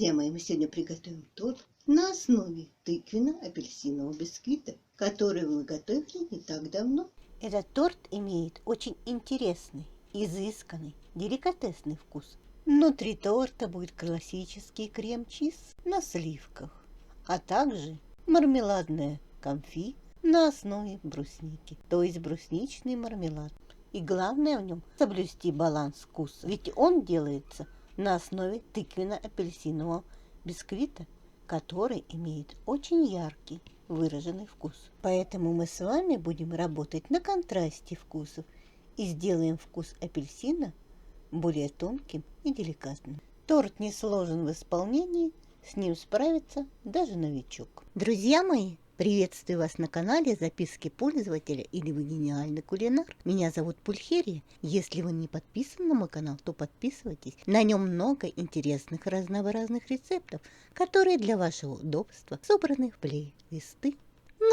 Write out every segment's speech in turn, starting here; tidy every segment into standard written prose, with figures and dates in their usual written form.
Друзья мои, мы сегодня приготовим торт на основе тыквенно-апельсинового бисквита, который мы готовили не так давно. Этот торт имеет очень интересный, изысканный, деликатесный вкус. Внутри торта будет классический крем-чиз на сливках, а также мармеладное конфи на основе брусники, то есть брусничный мармелад. И главное в нем соблюсти баланс вкуса, ведь он делается на основе тыквенно-апельсинового бисквита, который имеет очень яркий выраженный вкус. Поэтому мы с вами будем работать на контрасте вкусов и сделаем вкус апельсина более тонким и деликатным. Торт не сложен в исполнении, с ним справится даже новичок. Друзья мои, приветствую вас на канале Записки пользователя или вы гениальный кулинар. Меня зовут Пульхерия. Если вы не подписаны на мой канал, то подписывайтесь. На нем много интересных разнообразных рецептов, которые для вашего удобства собраны в плейлисты.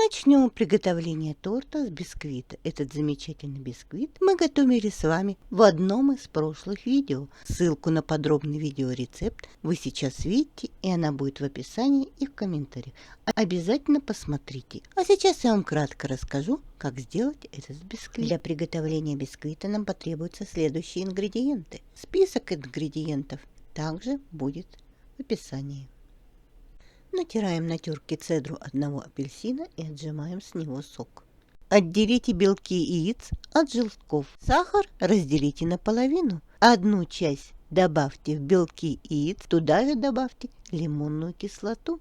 Начнем приготовление торта с бисквита. Этот замечательный бисквит мы готовили с вами в одном из прошлых видео. Ссылку на подробный видеорецепт вы сейчас видите, и она будет в описании и в комментариях. Обязательно посмотрите. А сейчас я вам кратко расскажу, как сделать этот бисквит. Для приготовления бисквита нам потребуются следующие ингредиенты. Список ингредиентов также будет в описании. Натираем на терке цедру одного апельсина и отжимаем с него сок. Отделите белки яиц от желтков. Сахар разделите наполовину. Одну часть добавьте в белки яиц, туда же добавьте лимонную кислоту.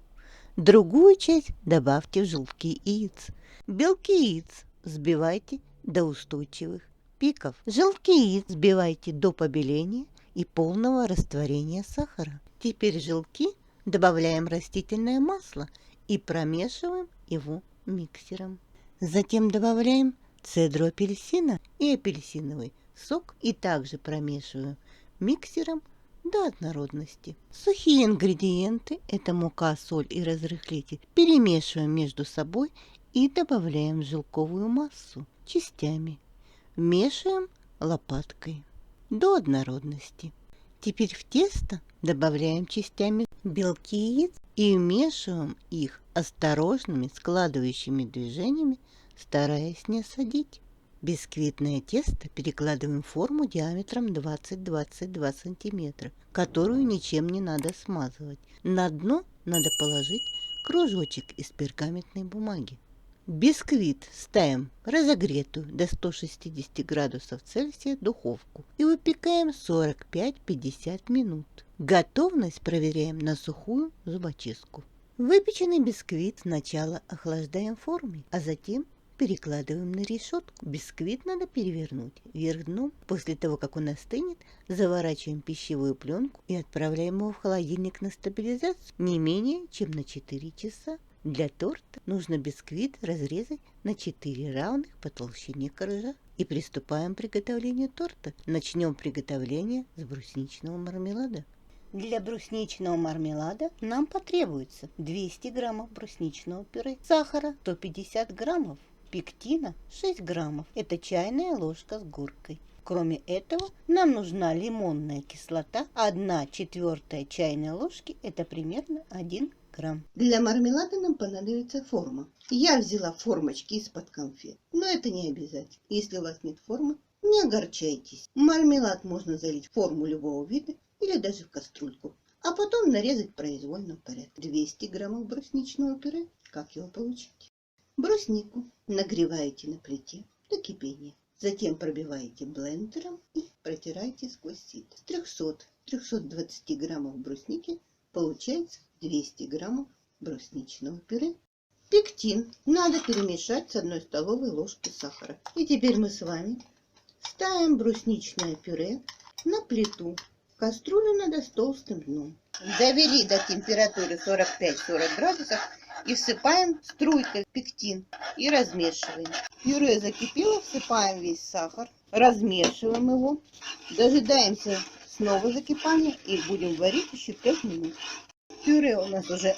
Другую часть добавьте в желтки яиц. Белки яиц взбивайте до устойчивых пиков. Желтки яиц взбивайте до побеления и полного растворения сахара. Теперь желтки добавляем растительное масло и промешиваем его миксером. Затем добавляем цедру апельсина и апельсиновый сок и также промешиваем миксером до однородности. Сухие ингредиенты – это мука, соль и разрыхлитель. Перемешиваем между собой и добавляем желтковую массу частями. Вмешиваем лопаткой до однородности. Теперь в тесто добавляем частями белки яиц и вмешиваем их осторожными складывающими движениями, стараясь не осадить. Бисквитное тесто перекладываем в форму диаметром 20-22 см, которую ничем не надо смазывать. На дно надо положить кружочек из пергаментной бумаги. Бисквит ставим в разогретую до 160 градусов Цельсия духовку и выпекаем 45-50 минут. Готовность проверяем на сухую зубочистку. Выпеченный бисквит сначала охлаждаем в форме, а затем перекладываем на решетку. Бисквит надо перевернуть вверх дном. После того, как он остынет, заворачиваем пищевую пленку и отправляем его в холодильник на стабилизацию не менее чем на 4 часа. Для торта нужно бисквит разрезать на 4 равных по толщине коржа. И приступаем к приготовлению торта. Начнем приготовление с брусничного мармелада. Для брусничного мармелада нам потребуется 200 граммов брусничного пюре, сахара 150 граммов, пектина 6 граммов. Это чайная ложка с горкой. Кроме этого, нам нужна лимонная кислота 1/4 чайной ложки, это примерно 1 грамм. Для мармелада нам понадобится форма. Я взяла формочки из-под конфет, но это не обязательно. Если у вас нет формы, не огорчайтесь. Мармелад можно залить в форму любого вида или даже в кастрюльку, а потом нарезать в произвольном порядке. 200 граммов брусничного пюре. Как его получить? Бруснику нагреваете на плите до кипения. Затем пробиваете блендером и протираете сквозь сито. С 300-320 граммов брусники получается 200 граммов брусничного пюре. Пектин надо перемешать с 1 столовой ложки сахара. И теперь мы с вами ставим брусничное пюре на плиту. Кастрюлю надо с толстым дном. Довели до температуры 45-40 градусов и всыпаем струйкой пектин и размешиваем. Пюре закипело, всыпаем весь сахар, размешиваем его, дожидаемся снова закипания и будем варить еще 5 минут. Пюре у нас уже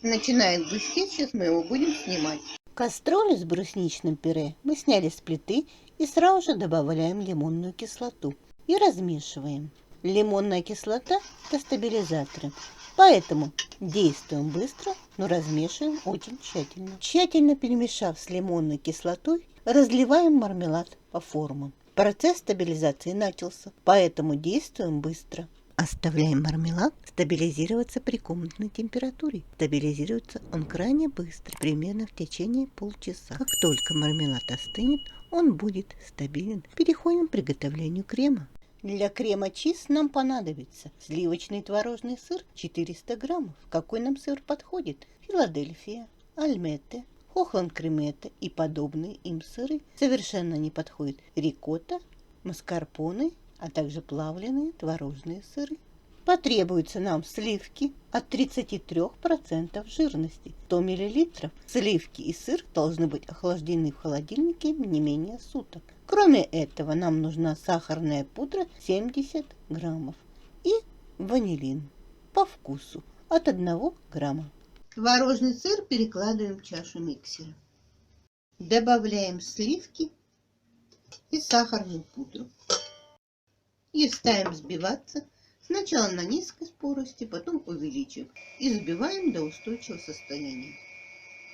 начинает блестеть, сейчас мы его будем снимать. Кастрюлю с брусничным пюре мы сняли с плиты и сразу же добавляем лимонную кислоту и размешиваем. Лимонная кислота – это стабилизатор. Поэтому действуем быстро, но размешиваем очень тщательно. Тщательно перемешав с лимонной кислотой, разливаем мармелад по формам. Процесс стабилизации начался, поэтому действуем быстро. Оставляем мармелад стабилизироваться при комнатной температуре. Стабилизируется он крайне быстро, примерно в течение полчаса. Как только мармелад остынет, он будет стабилен. Переходим к приготовлению крема. Для крема чиз нам понадобится сливочный творожный сыр 400 граммов. Какой нам сыр подходит? Филадельфия, Альметте, Хохланд-Кремете и подобные им сыры. Совершенно не подходит рикотта, маскарпоне, а также плавленые творожные сыры. Потребуются нам сливки от 33% жирности, 100 мл. Сливки и сыр должны быть охлаждены в холодильнике не менее суток. Кроме этого, нам нужна сахарная пудра 70 граммов и ванилин по вкусу от 1 грамма. Творожный сыр перекладываем в чашу миксера. Добавляем сливки и сахарную пудру. И ставим взбиваться. Сначала на низкой скорости, потом увеличиваем. И взбиваем до устойчивого состояния.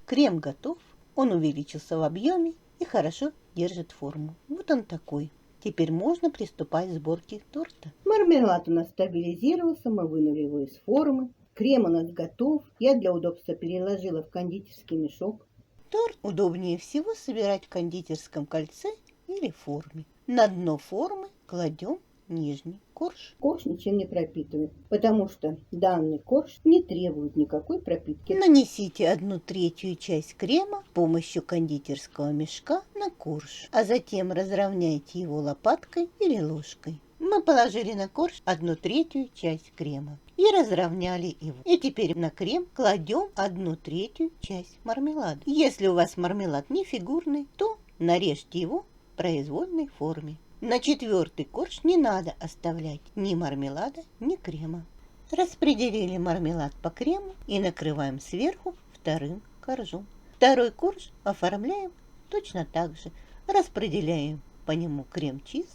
Крем готов. Он увеличился в объеме и хорошо держит форму. Вот он такой. Теперь можно приступать к сборке торта. Мармелад у нас стабилизировался, мы вынули его из формы. Крем у нас готов. Я для удобства переложила в кондитерский мешок. Торт удобнее всего собирать в кондитерском кольце или форме. На дно формы кладем нижний корж. Корж ничем не пропитывает, потому что данный корж не требует никакой пропитки. Нанесите 1/3 часть крема с помощью кондитерского мешка на корж, а затем разровняйте его лопаткой или ложкой. Мы положили на корж 1/3 часть крема и разровняли его. И теперь на крем кладем 1/3 часть мармелада. Если у вас мармелад не фигурный, то нарежьте его в произвольной форме. На 4-й корж не надо оставлять ни мармелада, ни крема. Распределили мармелад по крему и накрываем сверху 2-м коржом. 2-й корж оформляем точно так же. Распределяем по нему крем-чиз,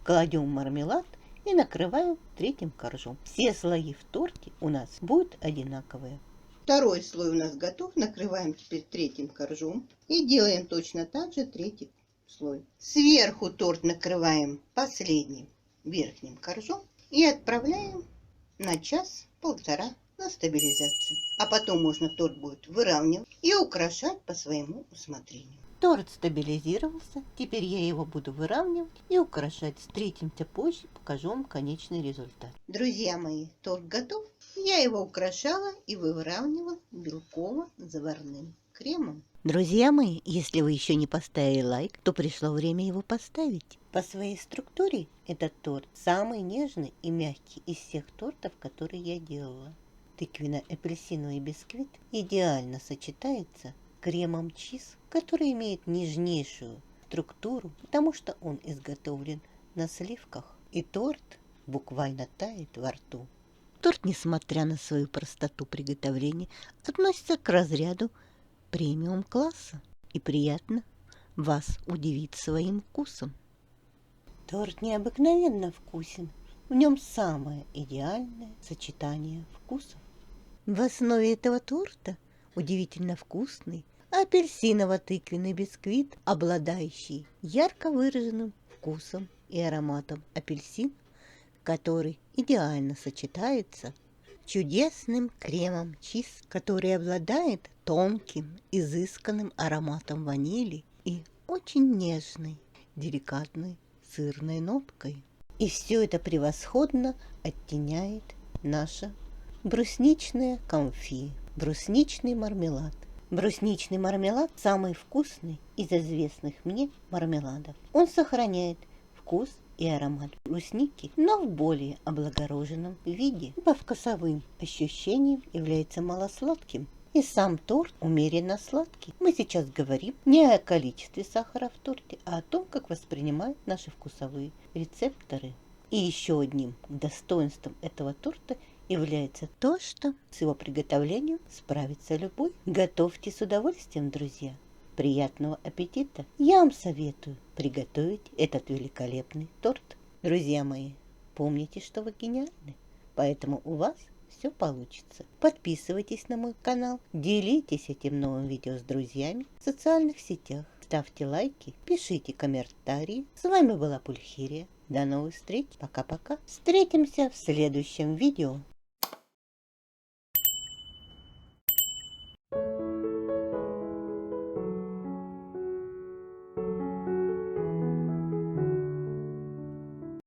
кладем мармелад и накрываем 3-м коржом. Все слои в торте у нас будут одинаковые. 2-й слой у нас готов. Накрываем теперь 3-м коржом и делаем точно так же 3-й слой. Сверху торт накрываем последним верхним коржом и отправляем на час-полтора на стабилизацию. А потом можно торт будет выравнивать и украшать по своему усмотрению. Торт стабилизировался, теперь я его буду выравнивать и украшать. Встретимся позже, покажу вам конечный результат. Друзья мои, торт готов. Я его украшала и выравнивала белково-заварным кремом. Друзья мои, если вы еще не поставили лайк, то пришло время его поставить. По своей структуре этот торт самый нежный и мягкий из всех тортов, которые я делала. Тыквенно-апельсиновый бисквит идеально сочетается с кремом чиз, который имеет нежнейшую структуру, потому что он изготовлен на сливках. И торт буквально тает во рту. Торт, несмотря на свою простоту приготовления, относится к разряду премиум-класса, и приятно вас удивить своим вкусом. Торт необыкновенно вкусен. В нем самое идеальное сочетание вкусов. В основе этого торта удивительно вкусный апельсиново-тыквенный бисквит, обладающий ярко выраженным вкусом и ароматом апельсин, который идеально сочетается с чудесным кремом чиз, который обладает тонким, изысканным ароматом ванили и очень нежной, деликатной сырной ноткой. И все это превосходно оттеняет наше брусничное конфи, брусничный мармелад. Брусничный мармелад самый вкусный из известных мне мармеладов. Он сохраняет вкус и аромат брусники, но в более облагороженном виде. По вкусовым ощущениям является малосладким. И сам торт умеренно сладкий. Мы сейчас говорим не о количестве сахара в торте, а о том, как воспринимают наши вкусовые рецепторы. И еще одним достоинством этого торта является то, что с его приготовлением справится любой. Готовьте с удовольствием, друзья. Приятного аппетита! Я вам советую приготовить этот великолепный торт. Друзья мои, помните, что вы гениальны, поэтому у вас все получится. Подписывайтесь на мой канал, делитесь этим новым видео с друзьями в социальных сетях, ставьте лайки, пишите комментарии. С вами была Пульхерия. До новых встреч. Пока-пока. Встретимся в следующем видео.